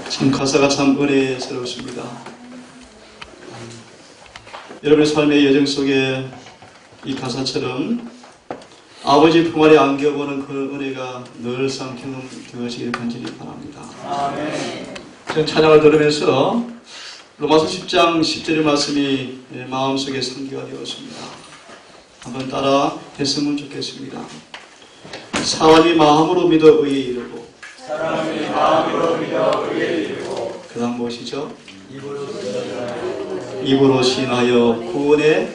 참 가사가 참 은혜스러웠습니다. 여러분의 삶의 여정 속에 이 가사처럼 아버지 품 아래 안겨보는 그 은혜가 늘상 경험되시길 간절히 바랍니다. 아멘. 지금 찬양을 들으면서 로마서 10장 10절의 말씀이 마음속에 상기가 되었습니다. 한번 따라 했으면 좋겠습니다. 사람이 마음으로 믿어 의에 이르고 사람이 마음으로 믿어 의에 이르고 그 다음 무엇이죠? 입으로 신하여 구원에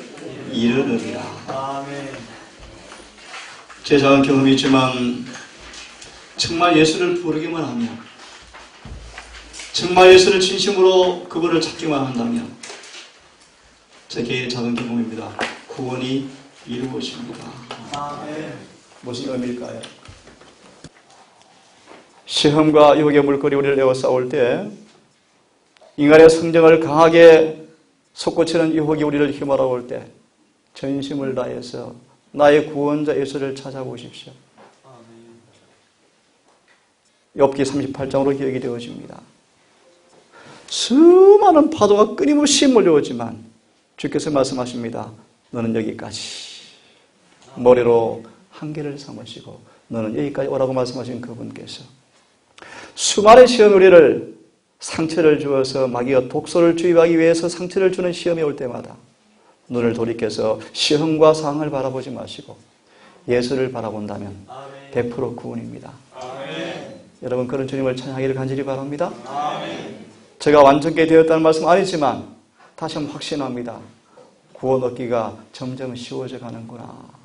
이르느니라. 아멘. 제 작은 경험이 있지만 정말 예수를 부르기만 하면, 정말 예수를 진심으로 그분을 찾기만 한다면 제 개인의 작은 경험입니다. 구원이 이루어집니다. 아멘. 무슨 의미일까요? 시험과 유혹의 물거리 우리를 에워싸올 때 인간의 성정을 강하게 솟구치는 유혹이 우리를 휘몰아올 때 전심을 다해서 나의 구원자 예수를 찾아보십시오. 욥기 38장으로 기억이 되어집니다. 수많은 파도가 끊임없이 몰려오지만 주께서 말씀하십니다. 너는 여기까지. 모래로 한계를 삼으시고 너는 여기까지 오라고 말씀하신 그분께서 수많은 시험 우리를 상처를 주어서 마귀가 독소를 주입하기 위해서 상처를 주는 시험이 올 때마다 눈을 돌이켜서 시험과 상황을 바라보지 마시고 예수를 바라본다면 100% 구원입니다. 아멘. 여러분 그런 주님을 찬양하기를 간절히 바랍니다. 아멘. 제가 완전케 되었다는 말씀 아니지만 다시 한번 확신합니다. 구원 얻기가 점점 쉬워져 가는구나.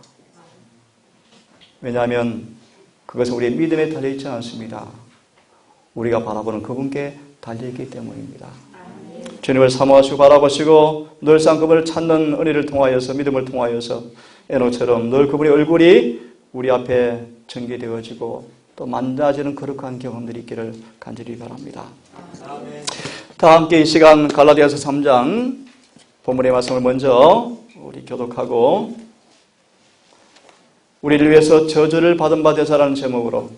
왜냐하면 그것은 우리의 믿음에 달려있지 않습니다. 우리가 바라보는 그분께 달려있기 때문입니다. 주님을 사모하시고 바라보시고 늘상 그분을 찾는 은혜를 통하여서 믿음을 통하여서 에녹처럼 늘 그분의 얼굴이 우리 앞에 전개되어지고 또 만나지는 거룩한 경험들이 있기를 간절히 바랍니다. 아멘. 다 함께 이 시간 갈라디아서 3장 본문의 말씀을 먼저 우리 교독하고 우리를 위해서 저주를 받은 바 되사라는 제목으로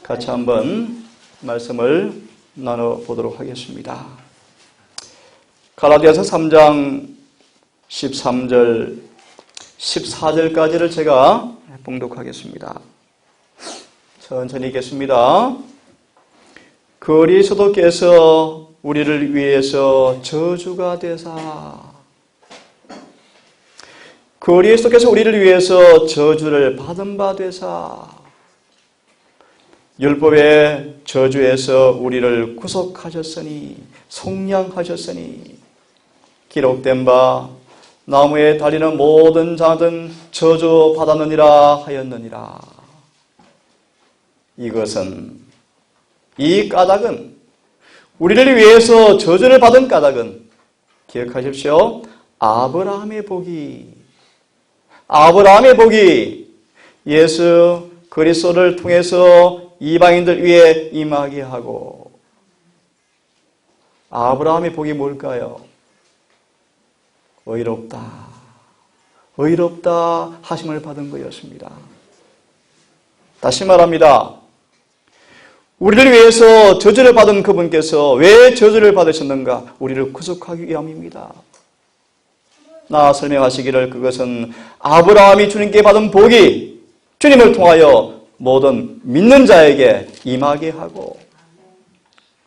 같이 한번 말씀을 나눠보도록 하겠습니다. 갈라디아서 3장 13절 14절까지를 제가 봉독하겠습니다. 천천히 읽겠습니다. 그리스도께서 우리를 위해서 저주가 되사 그리스도께서 우리를 위해서 저주를 받은 바 되사 율법의 저주에서 우리를 구속하셨으니 속량하셨으니 기록된 바 나무에 달리는 모든 자든 저주 받았느니라 하였느니라. 이것은 이 까닭은 우리를 위해서 저주를 받은 까닭은 기억하십시오. 아브라함의 복이 예수 그리스도를 통해서 이방인들 위에 임하게 하고 아브라함의 복이 뭘까요? 의롭다 하심을 받은 것이었습니다. 다시 말합니다. 우리를 위해서 저주를 받은 그분께서 왜 저주를 받으셨는가? 우리를 구속하기 위함입니다. 나 설명하시기를 그것은 아브라함이 주님께 받은 복이 주님을 통하여 모든 믿는 자에게 임하게 하고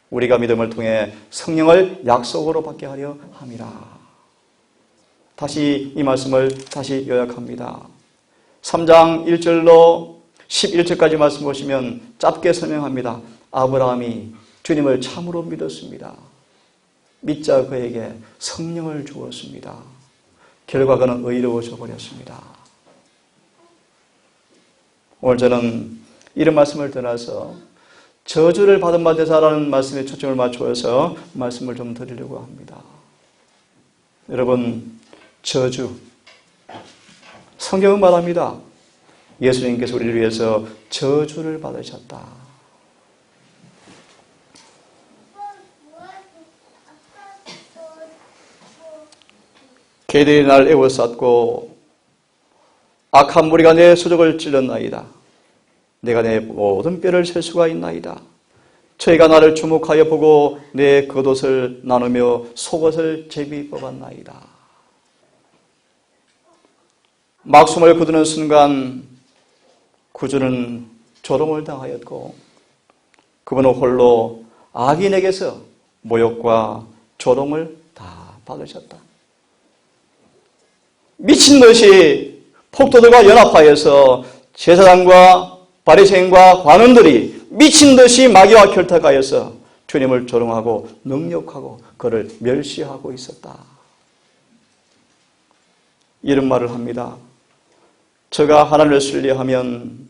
우리가 믿음을 통해 성령을 약속으로 받게 하려 함이라. 다시 이 말씀을 다시 요약합니다. 3장 1절로 11절까지 말씀 보시면 짧게 설명합니다. 아브라함이 주님을 참으로 믿었습니다. 믿자 그에게 성령을 주었습니다. 결과 그는 의로워져 버렸습니다. 오늘 저는 이런 말씀을 떠나서 저주를 받은 바 되사라는 말씀에 초점을 맞추어서 말씀을 좀 드리려고 합니다. 여러분, 저주. 성경은 말합니다. 예수님께서 우리를 위해서 저주를 받으셨다. 개들이 날 에워쌌고 악한 무리가 내 수족을 찔렀나이다. 내가 내 모든 뼈를 셀 수가 있나이다. 저희가 나를 주목하여 보고 내 겉옷을 나누며 속옷을 제비 뽑았나이다. 막숨을 거두는 순간 구주는 조롱을 당하였고 그분은 홀로 악인에게서 모욕과 조롱을 다 받으셨다. 미친 듯이 폭도들과 연합하여서 제사장과 바리새인과 관원들이 미친 듯이 마귀와 결탁하여서 주님을 조롱하고 능욕하고 그를 멸시하고 있었다. 이런 말을 합니다. 저가 하나님을 신뢰하면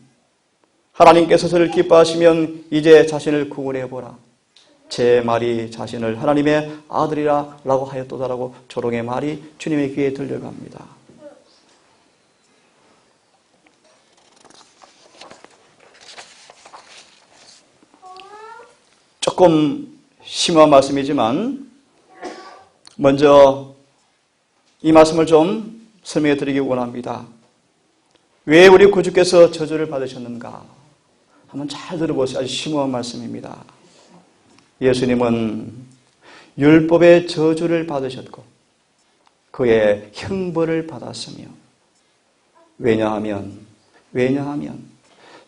하나님께서 저를 기뻐하시면 이제 자신을 구원해보라. 제 말이 자신을 하나님의 아들이라 라고 하였도다라고 조롱의 말이 주님의 귀에 들려갑니다. 조금 심한 말씀이지만 먼저 이 말씀을 좀 설명해 드리기 원합니다. 왜 우리 구주께서 저주를 받으셨는가? 한번 잘 들어보세요. 아주 심오한 말씀입니다. 예수님은 율법의 저주를 받으셨고 그의 형벌을 받았으며 왜냐하면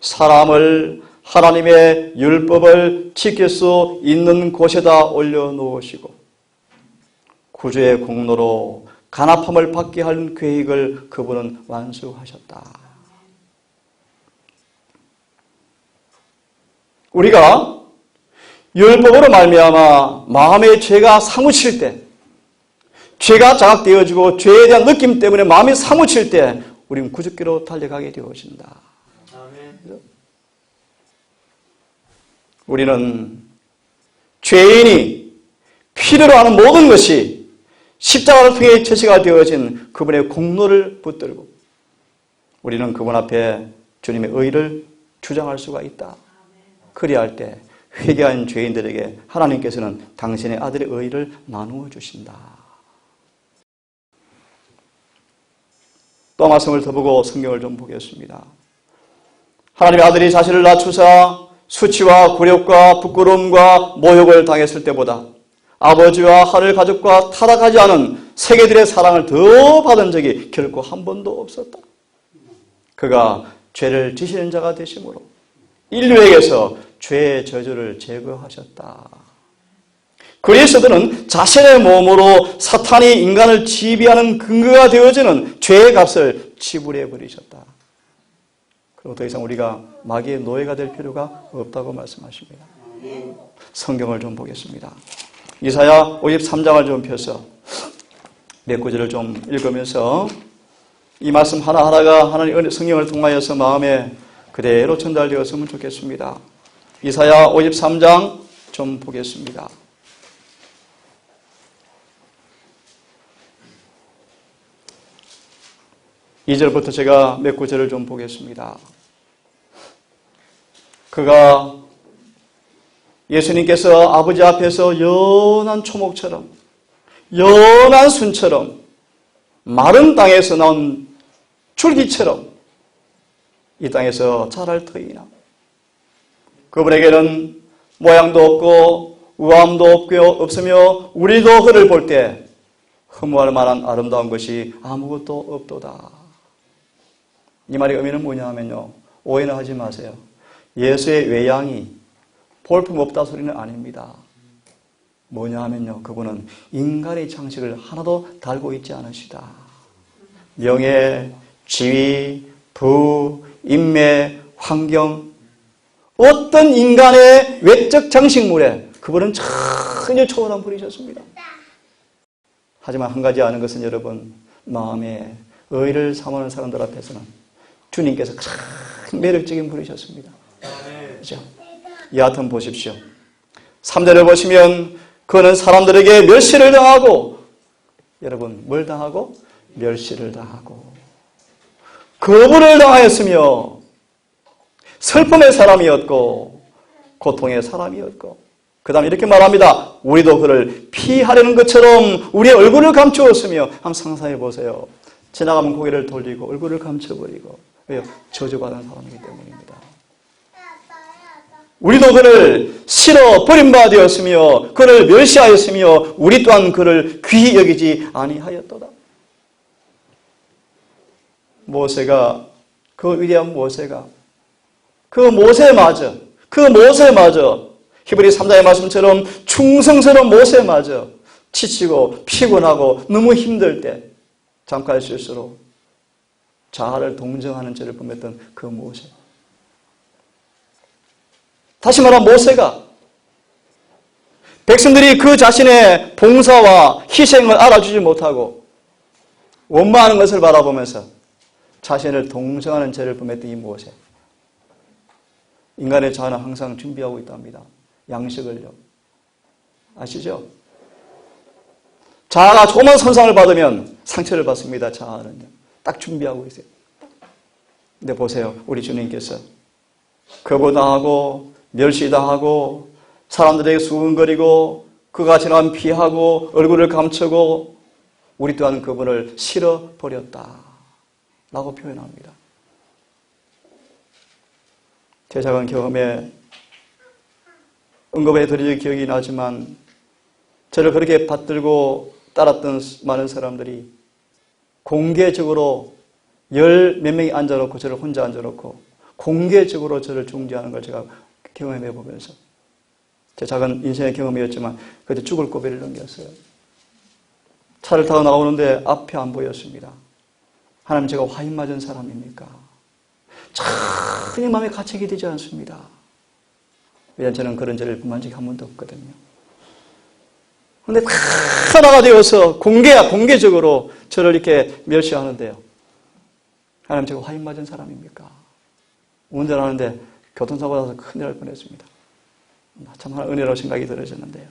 사람을 하나님의 율법을 지킬 수 있는 곳에다 올려놓으시고 구주의 공로로 간합함을 받게 할 계획을 그분은 완수하셨다. 우리가 율법으로 말미암아 마음의 죄가 사무칠 때, 죄가 자각되어지고 죄에 대한 느낌 때문에 마음이 사무칠 때 우리는 구주께로 달려가게 되어진다. 우리는 죄인이 필요로 하는 모든 것이 십자가를 통해 제시가 되어진 그분의 공로를 붙들고 우리는 그분 앞에 주님의 의를 주장할 수가 있다. 그리할 때 회개한 죄인들에게 하나님께서는 당신의 아들의 의를 나누어 주신다. 또 말씀을 더 보고 성경을 좀 보겠습니다. 하나님의 아들이 자신을 낮추사 수치와 굴욕과 부끄러움과 모욕을 당했을 때보다 아버지와 하늘 가족과 타락하지 않은 세계들의 사랑을 더 받은 적이 결코 한 번도 없었다. 그가 죄를 지시는 자가 되심으로 인류에게서 죄의 저주를 제거하셨다. 그리스도는 자신의 몸으로 사탄이 인간을 지배하는 근거가 되어지는 죄의 값을 지불해 버리셨다. 그리고 더 이상 우리가 마귀의 노예가 될 필요가 없다고 말씀하십니다. 성경을 좀 보겠습니다. 이사야 53장을 좀 펴서 몇 구절을 좀 읽으면서 이 말씀 하나하나가 하나님의 성경을 통하여서 마음에 그대로 전달되었으면 좋겠습니다. 이사야 53장 좀 보겠습니다. 2절부터 제가 몇 구절을 좀 보겠습니다. 그가 예수님께서 아버지 앞에서 연한 초목처럼 연한 순처럼 마른 땅에서 나온 줄기처럼 이 땅에서 자랄 터이나 그분에게는 모양도 없고 우아함도 없으며 우리도 그를 볼 때 흠모할 만한 아름다운 것이 아무것도 없도다. 이 말의 의미는 뭐냐 하면요, 오해는 하지 마세요. 예수의 외양이 볼품없다 소리는 아닙니다. 뭐냐 하면요, 그분은 인간의 장식을 하나도 달고 있지 않으시다. 명예, 지위, 부, 인매, 환경, 어떤 인간의 외적 장식물에 그분은 전혀 초월한 분이셨습니다. 하지만 한 가지 아는 것은 여러분, 마음에 의를 삼하는 사람들 앞에서는 주님께서 가장 매력적인 분이셨습니다. 그렇죠? 여하튼 보십시오. 3절을 보시면 그는 사람들에게 멸시를 당하고, 여러분 뭘 당하고? 멸시를 당하고 거부를 당하였으며 슬픔의 사람이었고 고통의 사람이었고, 그 다음에 이렇게 말합니다. 우리도 그를 피하려는 것처럼 우리의 얼굴을 감추었으며. 한번 상상해 보세요. 지나가면 고개를 돌리고 얼굴을 감춰버리고. 왜요? 저주받은 사람이기 때문입니다. 우리도 그를 싫어 버림받았으며 그를 멸시하였으며 우리 또한 그를 귀히 여기지 아니하였도다. 모세가, 그 위대한 모세가, 그 모세마저 히브리 3장의 말씀처럼 충성스러운 모세마저 지치고 피곤하고 너무 힘들 때 잠깐 실수로 자아를 동정하는 죄를 범했던 그 모세. 다시 말하면 모세가 백성들이 그 자신의 봉사와 희생을 알아주지 못하고 원망하는 것을 바라보면서 자신을 동정하는 죄를 범했던 이 모세. 인간의 자아는 항상 준비하고 있답니다. 양식을요. 아시죠? 자아가 조금만 손상을 받으면 상처를 받습니다. 자아는요. 딱 준비하고 있어요. 근데 보세요. 우리 주님께서 거부당하고 멸시당하고 사람들에게 수근거리고 그가 지나면 피하고 얼굴을 감추고 우리 또한 그분을 싫어버렸다 라고 표현합니다. 제 작은 경험에 언급해 드릴 기억이 나지만 저를 그렇게 받들고 따랐던 많은 사람들이 공개적으로 열 몇 명이 앉아놓고 저를 혼자 앉아놓고 공개적으로 저를 중재하는 걸 제가 경험해 보면서 제 작은 인생의 경험이었지만 그때 죽을 고비를 넘겼어요. 차를 타고 나오는데 앞이 안 보였습니다. 하나님, 제가 화인 맞은 사람입니까? 전혀 마음에 가책이 되지 않습니다. 왜냐하면 저는 그런 죄를 범한 적이 한 번도 없거든요. 그런데 하나가 되어서 공개적으로 저를 이렇게 멸시하는데요. 하나님, 제가 화인 맞은 사람입니까? 운전하는데 교통사고 나서 큰일 날 뻔했습니다. 참 하나 은혜로 생각이 들어졌는데요.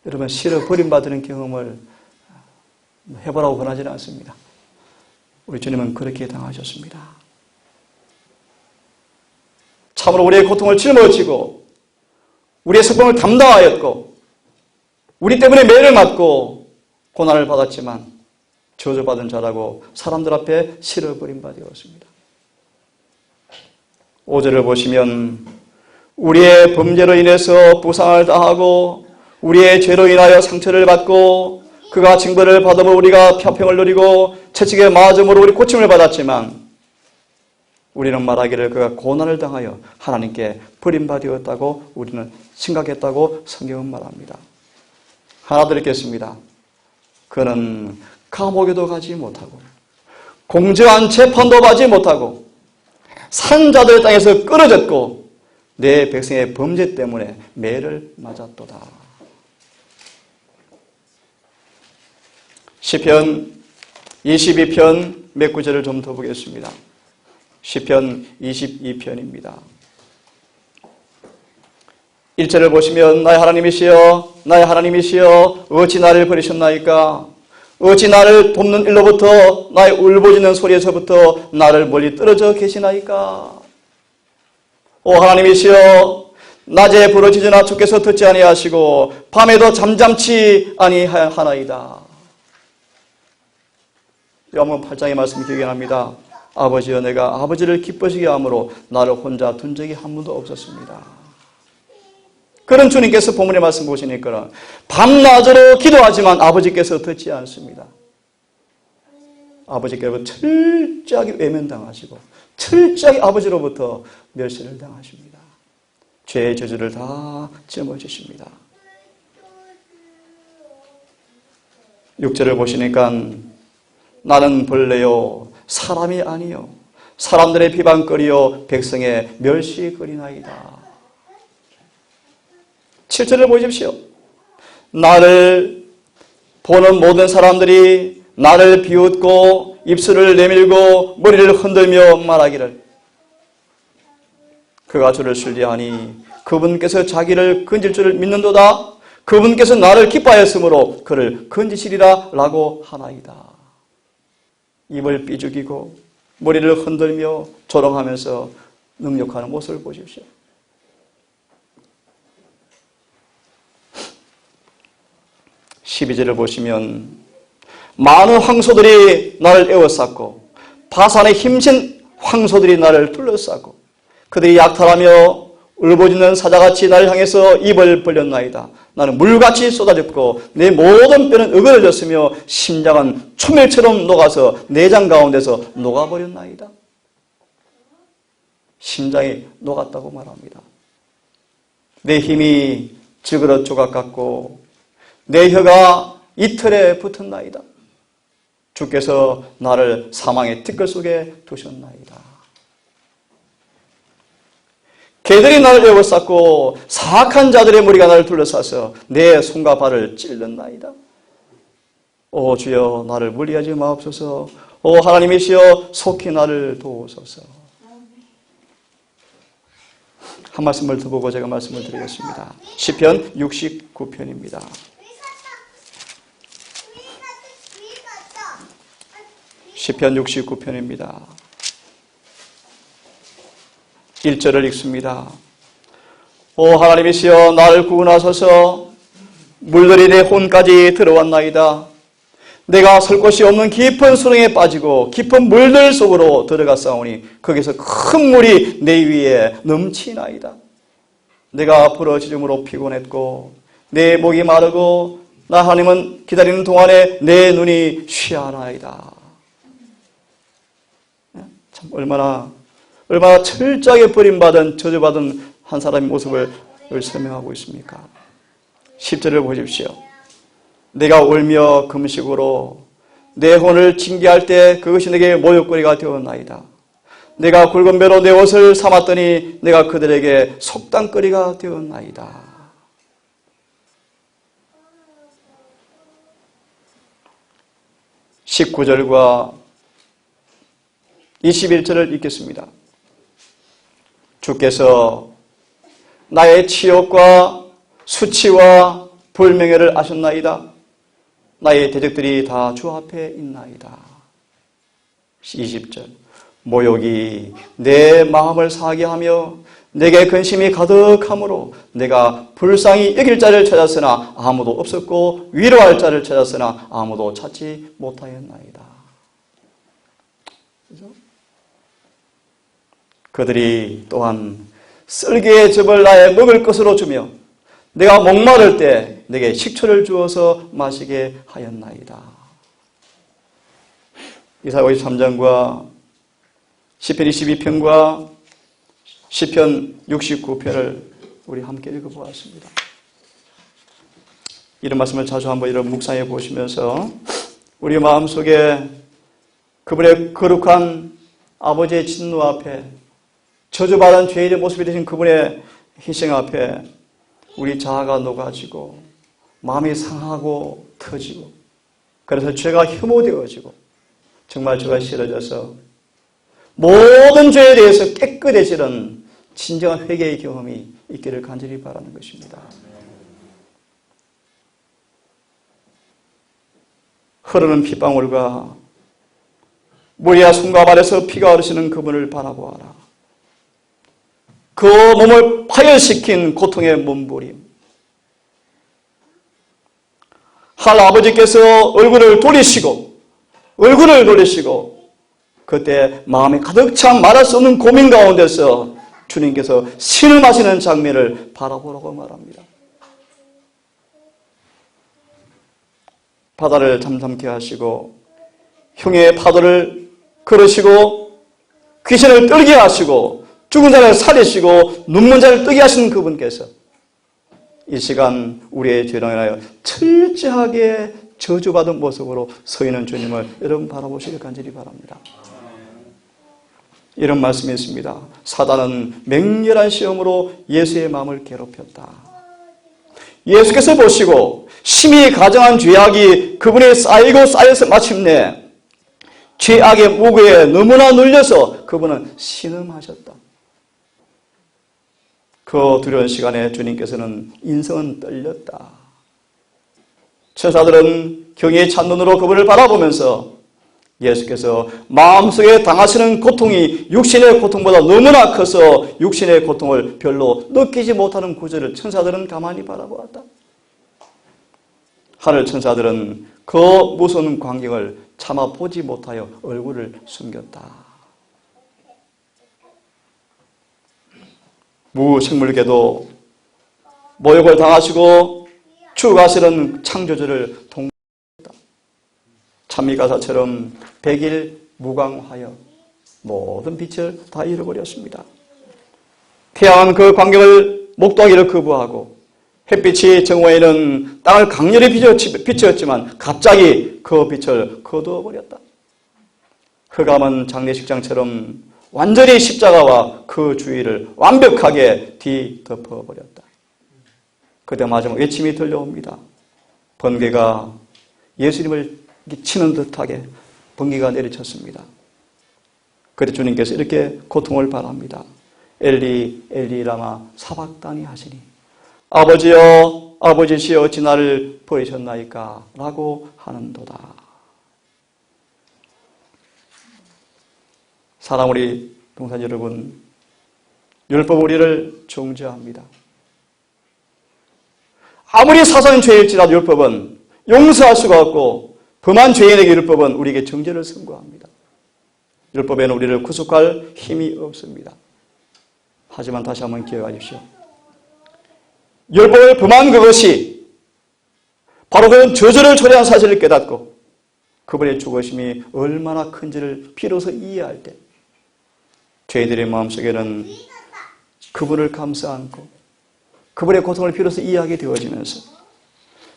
여러분, 싫어 버림받는 경험을 해보라고 권하지는 않습니다. 우리 주님은 그렇게 당하셨습니다. 참으로 우리의 고통을 짊어지고 우리의 슬픔을 담당하였고 우리 때문에 매를 맞고 고난을 받았지만 저주받은 자라고 사람들 앞에 싫어 버림받았습니다. 5절을 보시면 우리의 범죄로 인해서 부상을 당하고 우리의 죄로 인하여 상처를 받고 그가 징벌을 받음으로 우리가 평평을 누리고 채찍에 맞음으로 우리 고침을 받았지만 우리는 말하기를 그가 고난을 당하여 하나님께 버림받았다고 우리는 생각했다고 성경은 말합니다. 하나 더 읽겠습니다. 그는 감옥에도 가지 못하고 공정한 재판도 받지 못하고 산자들의 땅에서 끊어졌고 내 백성의 범죄 때문에 매를 맞았도다. 시편 22편 몇 구절을 좀 더 보겠습니다. 시편 22편입니다. 1절을 보시면 나의 하나님이시여 나의 하나님이시여 어찌 나를 버리셨나이까 어찌 나를 돕는 일로부터 나의 울부짖는 소리에서부터 나를 멀리 떨어져 계시나이까. 오 하나님이시여 낮에 부르짖으나 주께서 듣지 아니하시고 밤에도 잠잠치 아니하나이다. 요한복음 8장의 말씀이 기억이 납니다. 아버지여 내가 아버지를 기쁘시게 함으로 나를 혼자 둔 적이 한 번도 없었습니다. 그런 주님께서 본문의 말씀 보시니까 밤낮으로 기도하지만 아버지께서 듣지 않습니다. 아버지께서 철저하게 외면당하시고 철저하게 아버지로부터 멸시를 당하십니다. 죄의 저주를 다 짊어지십니다. 6절을 보시니까 나는 벌레요 사람이 아니요 사람들의 비방거리요 백성의 멸시거리나이다. 7절을 보십시오. 나를 보는 모든 사람들이 나를 비웃고 입술을 내밀고 머리를 흔들며 말하기를 그가 주를 신뢰하니 그분께서 자기를 건질 줄을 믿는도다. 그분께서 나를 기뻐하였으므로 그를 건지시리라 라고 하나이다. 입을 삐죽이고 머리를 흔들며 조롱하면서 능욕하는 모습을 보십시오. 12절을 보시면 많은 황소들이 나를 에워쌌고 바산의 힘센 황소들이 나를 둘러싸고 그들이 약탈하며 울부짖는 사자같이 나를 향해서 입을 벌렸나이다. 나는 물같이 쏟아졌고 내 모든 뼈는 으그러졌으며 심장은 초멜처럼 녹아서 내장 가운데서 녹아버렸나이다. 심장이 녹았다고 말합니다. 내 힘이 즈그러 조각 같고 내 혀가 이틀에 붙었나이다. 주께서 나를 사망의 티끌 속에 두셨나이다. 개들이 나를 에워쌌고 사악한 자들의 무리가 나를 둘러싸서 내 손과 발을 찔렀나이다. 오 주여 나를 물리하지 마옵소서. 오 하나님이시여 속히 나를 도우소서. 한 말씀을 더 보고 제가 말씀을 드리겠습니다. 시편 69편입니다. 시편 69편입니다. 1절을 읽습니다. 오 하나님이시여 나를 구원하소서. 물들이 내 혼까지 들어왔나이다. 내가 설 곳이 없는 깊은 수렁에 빠지고 깊은 물들 속으로 들어갔사오니 거기서 큰 물이 내 위에 넘치나이다. 내가 부러지름으로 피곤했고 내 목이 마르고 나 하나님은 기다리는 동안에 내 눈이 쉬하나이다. 참 얼마나 철저하게 버림받은 저주받은 한 사람의 모습을 설명하고 있습니까? 10절을 보십시오. 내가 울며 금식으로 내 혼을 징계할 때 그것이 내게 모욕거리가 되었나이다. 내가 굵은 배로 내 옷을 삼았더니 내가 그들에게 속단거리가 되었나이다. 19절과 21절을 읽겠습니다. 주께서 나의 치욕과 수치와 불명예를 아셨나이다. 나의 대적들이 다 주 앞에 있나이다. 20절 모욕이 내 마음을 상하게 하며 내게 근심이 가득하므로 내가 불쌍히 여길 자를 찾았으나 아무도 없었고 위로할 자를 찾았으나 아무도 찾지 못하였나이다. 그죠? 그들이 또한 썰기의 즙을 나의 먹을 것으로 주며 내가 목마를 때 내게 식초를 주어서 마시게 하였나이다. 이사야 53장과 시편 22편과 시편 69편을 우리 함께 읽어보았습니다. 이런 말씀을 자주 한번 이런 묵상해 보시면서 우리 마음속에 그분의 거룩한 아버지의 진노 앞에 저주받은 죄인의 모습이 되신 그분의 희생 앞에 우리 자아가 녹아지고 마음이 상하고 터지고 그래서 죄가 혐오되어지고 정말 죄가 싫어져서 모든 죄에 대해서 깨끗해지는 진정한 회개의 경험이 있기를 간절히 바라는 것입니다. 흐르는 핏방울과 머리와 손과 발에서 피가 흐르시는 그분을 바라보아라. 그 몸을 파열시킨 고통의 몸부림. 할 아버지께서 얼굴을 돌리시고 그때 마음에 가득 찬 말할 수 없는 고민 가운데서 주님께서 신음하시는 장면을 바라보라고 말합니다. 바다를 잠잠케 하시고 형의 파도를 걸으시고 귀신을 떨게 하시고 죽은 자를 살리시고 눈먼 자를 뜨게 하시는 그분께서 이 시간 우리의 죄로 인하여 철저하게 저주받은 모습으로 서 있는 주님을 여러분 바라보시길 간절히 바랍니다. 이런 말씀이 있습니다. 사단은 맹렬한 시험으로 예수의 마음을 괴롭혔다. 예수께서 보시고 심히 가정한 죄악이 그분이 쌓이고 쌓여서 마침내 죄악의 무게에 너무나 눌려서 그분은 신음하셨다. 그 두려운 시간에 주님께서는 인성은 떨렸다. 천사들은 경외의 찬 눈으로 그분을 바라보면서 예수께서 마음속에 당하시는 고통이 육신의 고통보다 너무나 커서 육신의 고통을 별로 느끼지 못하는 구절을 천사들은 가만히 바라보았다. 하늘 천사들은 그 무서운 광경을 차마 보지 못하여 얼굴을 숨겼다. 무생물계도 모욕을 당하시고 주가시는 창조주를 동정했다. 찬미가사처럼 백일 무광하여 모든 빛을 다 잃어버렸습니다. 태양은 그 광경을 목도하기를 거부하고 햇빛이 정오에는 땅을 강렬히 비추었지만 갑자기 그 빛을 거두어버렸다. 흑암은 장례식장처럼 완전히 십자가와 그 주위를 완벽하게 뒤덮어버렸다. 그때 마지막 외침이 들려옵니다. 번개가 예수님을 치는 듯하게 번개가 내리쳤습니다. 그때 주님께서 이렇게 고통을 바랍니다. 엘리 엘리 라마 사박다니 하시니 아버지여 아버지시여 어찌 나를 버리셨나이까 라고 하는도다. 사랑 우리 동산 여러분, 율법 우리를 정죄합니다. 아무리 사소한 죄일지라도 율법은 용서할 수가 없고 범한 죄인에게 율법은 우리에게 정죄를 선고합니다. 율법에는 우리를 구속할 힘이 없습니다. 하지만 다시 한번 기억하십시오. 율법을 범한 그것이 바로 그런 저주를 초래한 사실을 깨닫고 그분의 죽으심이 얼마나 큰지를 비로소 이해할 때 저희들의 마음속에는 그분을 감싸 안고 그분의 고통을 비로소 이해하게 되어지면서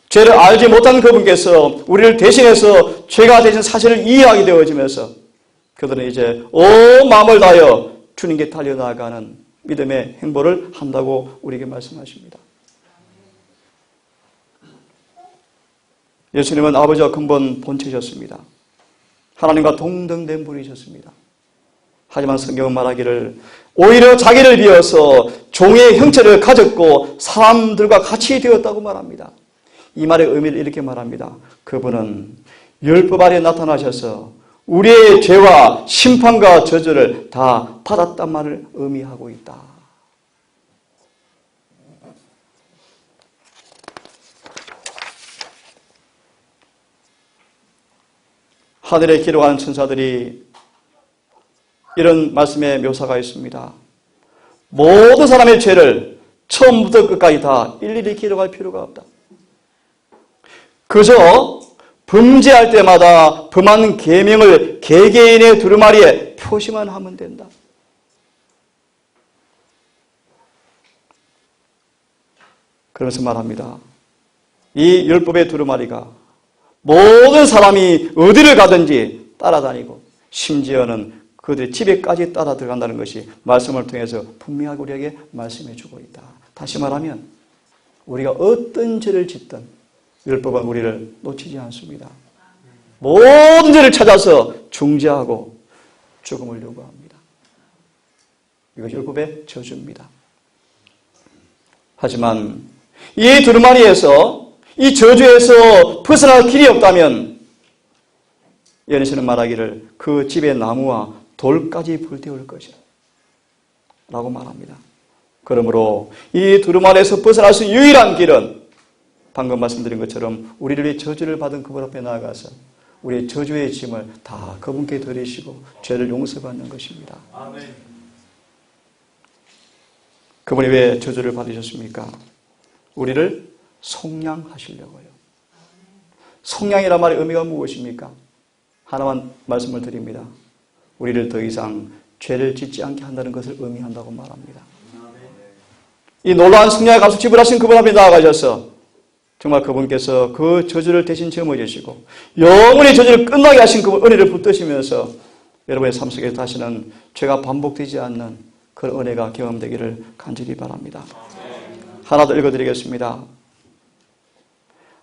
죄를 알지 못한 그분께서 우리를 대신해서 죄가 되신 사실을 이해하게 되어지면서 그들은 이제 온 마음을 다하여 주님께 달려나가는 믿음의 행보를 한다고 우리에게 말씀하십니다. 예수님은 아버지와 근본 본체셨습니다. 하나님과 동등된 분이셨습니다. 하지만 성경은 말하기를 오히려 자기를 비워서 종의 형체를 가졌고 사람들과 같이 되었다고 말합니다. 이 말의 의미를 이렇게 말합니다. 그분은 율법 아래 나타나셔서 우리의 죄와 심판과 저주를 다 받았단 말을 의미하고 있다. 하늘에 기록한 천사들이 이런 말씀의 묘사가 있습니다. 모든 사람의 죄를 처음부터 끝까지 다 일일이 기록할 필요가 없다. 그저 범죄할 때마다 범하는 계명을 개개인의 두루마리에 표시만 하면 된다. 그러면서 말합니다. 이 율법의 두루마리가 모든 사람이 어디를 가든지 따라다니고 심지어는 그들의 집에까지 따라 들어간다는 것이 말씀을 통해서 분명하게 우리에게 말씀해 주고 있다. 다시 말하면 우리가 어떤 죄를 짓든 율법은 우리를 놓치지 않습니다. 모든 죄를 찾아서 중재하고 죽음을 요구합니다. 이것이 율법의 저주입니다. 하지만 이 두루마리에서 이 저주에서 벗어날 길이 없다면 예언에서는 말하기를 그 집의 나무와 돌까지 불태울 것이다 라고 말합니다. 그러므로 이 두루마리에서 벗어날 수 있는 유일한 길은 방금 말씀드린 것처럼 우리를 위해 저주를 받은 그분 앞에 나아가서 우리의 저주의 짐을 다 그분께 드리시고 죄를 용서받는 것입니다. 아멘. 그분이 왜 저주를 받으셨습니까? 우리를 속량하시려고요. 속량이란 말의 의미가 무엇입니까? 하나만 말씀을 드립니다. 우리를 더 이상 죄를 짓지 않게 한다는 것을 의미한다고 말합니다. 이 놀라운 속량의 값을 지불하신 그분 앞에 나아가셔서 정말 그분께서 그 저주를 대신 짊어지시고 영원히 저주를 끝나게 하신 그 은혜를 붙드시면서 여러분의 삶 속에 다시는 죄가 반복되지 않는 그 은혜가 경험되기를 간절히 바랍니다. 하나 더 읽어드리겠습니다.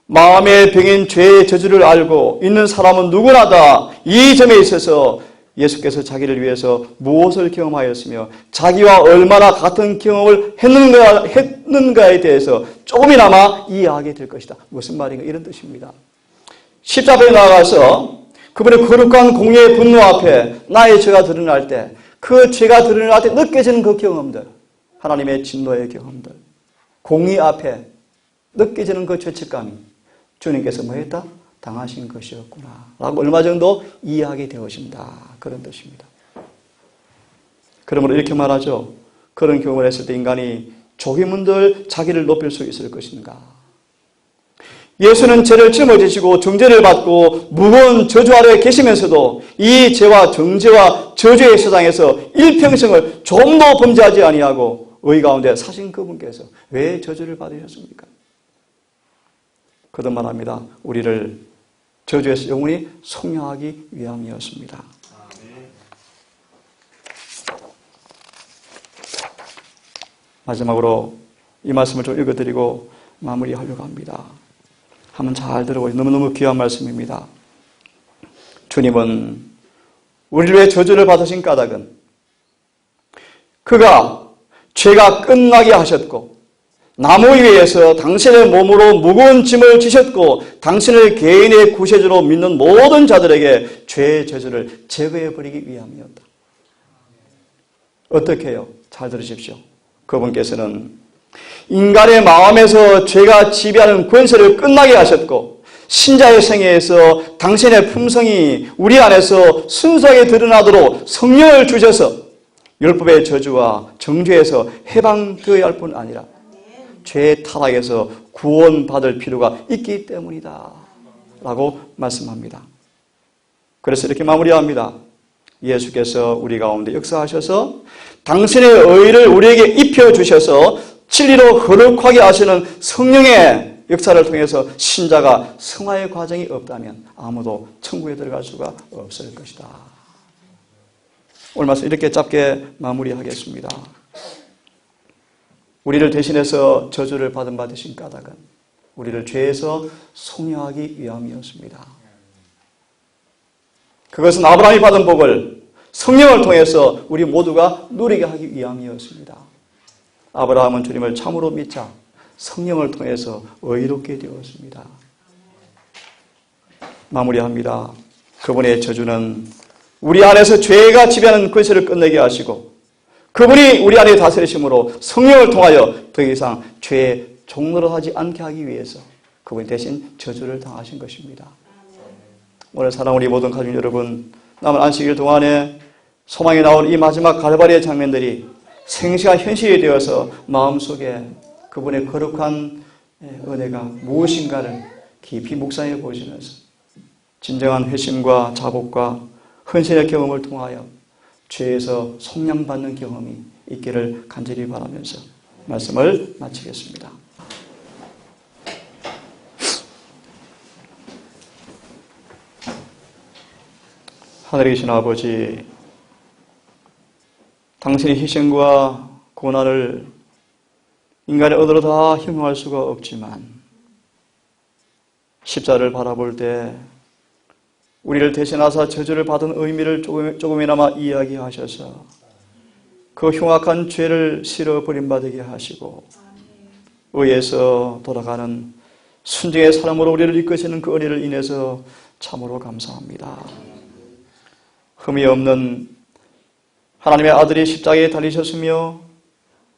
마음의 병인 죄의 저주를 알고 있는 사람은 누구나 다 이 점에 있어서 예수께서 자기를 위해서 무엇을 경험하였으며 자기와 얼마나 같은 경험을 했는가에 대해서 조금이나마 이해하게 될 것이다. 무슨 말인가? 이런 뜻입니다. 십자가에 나아가서 그분의 거룩한 공의의 분노 앞에 나의 죄가 드러날 때 그 죄가 드러날 때 느껴지는 그 경험들, 하나님의 진노의 경험들, 공의 앞에 느껴지는 그 죄책감이 주님께서 뭐 했다? 당하신 것이었구나 라고 얼마 정도 이해하게 되어진다. 그런 뜻입니다. 그러므로 이렇게 말하죠. 그런 경험을 했을 때 인간이 조금은들 자기를 높일 수 있을 것인가? 예수는 죄를 짊어지시고 정죄를 받고 무거운 저주 아래에 계시면서도 이 죄와 정죄와 저주의 세상에서 일평생을 좀도 범죄하지 아니하고 의 가운데 사신 그분께서 왜 저주를 받으셨습니까? 거듭 말합니다. 우리를 저주에서 영원히 속량하기 위함이었습니다. 마지막으로 이 말씀을 좀 읽어드리고 마무리하려고 합니다. 한번 잘 들어보세요. 너무너무 귀한 말씀입니다. 주님은 우리를 위해 저주를 받으신 까닭은 그가 죄가 끝나게 하셨고 나무 위에서 당신의 몸으로 무거운 짐을 지셨고 당신을 개인의 구세주로 믿는 모든 자들에게 죄의 저주를 제거해버리기 위함이었다. 어떻게 해요? 잘 들으십시오. 그분께서는 인간의 마음에서 죄가 지배하는 권세를 끝나게 하셨고 신자의 생애에서 당신의 품성이 우리 안에서 순수하게 드러나도록 성령을 주셔서 율법의 저주와 정죄에서 해방되어야 할 뿐 아니라 죄의 타락에서 구원받을 필요가 있기 때문이다 라고 말씀합니다. 그래서 이렇게 마무리합니다. 예수께서 우리 가운데 역사하셔서 당신의 의를 우리에게 입혀주셔서 진리로 거룩하게 하시는 성령의 역사를 통해서 신자가 성화의 과정이 없다면 아무도 천국에 들어갈 수가 없을 것이다. 오늘 말씀 이렇게 짧게 마무리하겠습니다. 우리를 대신해서 저주를 받은 바 되신 까닭은 우리를 죄에서 속량하기 위함이었습니다. 그것은 아브라함이 받은 복을 성령을 통해서 우리 모두가 누리게 하기 위함이었습니다. 아브라함은 주님을 참으로 믿자 성령을 통해서 의롭게 되었습니다. 마무리합니다. 그분의 저주는 우리 안에서 죄가 지배하는 권세를 끝내게 하시고 그분이 우리 안에 다스리심으로 성령을 통하여 더 이상 죄의 종노릇 하지 않게 하기 위해서 그분이 대신 저주를 당하신 것입니다. 오늘 사랑하는 우리 모든 가족 여러분, 남은 안식일 동안에 소망이 나올 이 마지막 갈바리의 장면들이 생생한 현실이 되어서 마음속에 그분의 거룩한 은혜가 무엇인가를 깊이 묵상해 보시면서 진정한 회심과 자복과 헌신의 경험을 통하여 죄에서 속량받는 경험이 있기를 간절히 바라면서 말씀을 마치겠습니다. 하늘에 계신 아버지, 당신의 희생과 고난을 인간의 언어로 다 형용할 수가 없지만 십자를 바라볼 때 우리를 대신하사 저주를 받은 의미를 조금이나마 이야기하셔서 그 흉악한 죄를 실어버림 받게 하시고 의에서 돌아가는 순종의 사람으로 우리를 이끄시는 그 은혜를 인해서 참으로 감사합니다. 흠이 없는 하나님의 아들이 십자가에 달리셨으며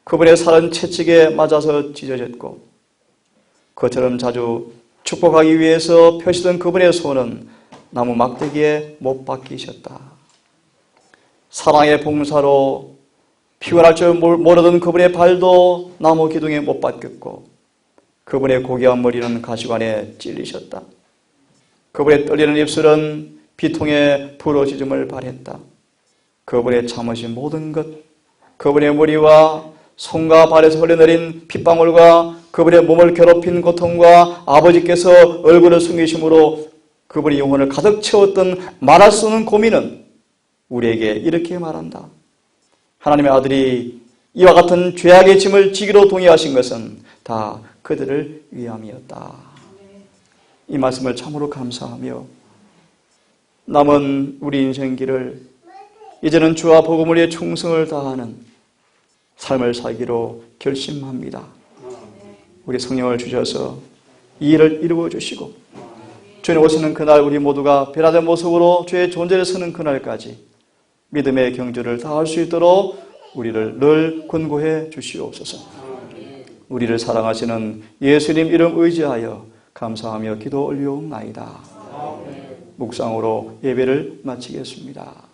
그분의 살은 채찍에 맞아서 찢어졌고 그처럼 자주 축복하기 위해서 펴시던 그분의 손은 나무 막대기에 못 박히셨다. 사랑의 봉사로 피곤할 줄 모르던 그분의 발도 나무 기둥에 못 박혔고 그분의 고귀한 머리는 가시관에 찔리셨다. 그분의 떨리는 입술은 비통에 부러지즘을 발했다. 그분의 참으신 모든 것, 그분의 머리와 손과 발에서 흘러내린 핏방울과 그분의 몸을 괴롭힌 고통과 아버지께서 얼굴을 숨기심으로 그분의 영혼을 가득 채웠던 말할 수 없는 고민은 우리에게 이렇게 말한다. 하나님의 아들이 이와 같은 죄악의 짐을 지기로 동의하신 것은 다 그들을 위함이었다. 이 말씀을 참으로 감사하며 남은 우리 인생길을 이제는 주와 복음을 위해 충성을 다하는 삶을 살기로 결심합니다. 우리 성령을 주셔서 이 일을 이루어 주시고 주님 오시는 그날 우리 모두가 변화된 모습으로 주의 존재를 서는 그날까지 믿음의 경주를 다할 수 있도록 우리를 늘 권고해 주시옵소서. 우리를 사랑하시는 예수님 이름 의지하여 감사하며 기도 올리옵나이다. 묵상으로 예배를 마치겠습니다.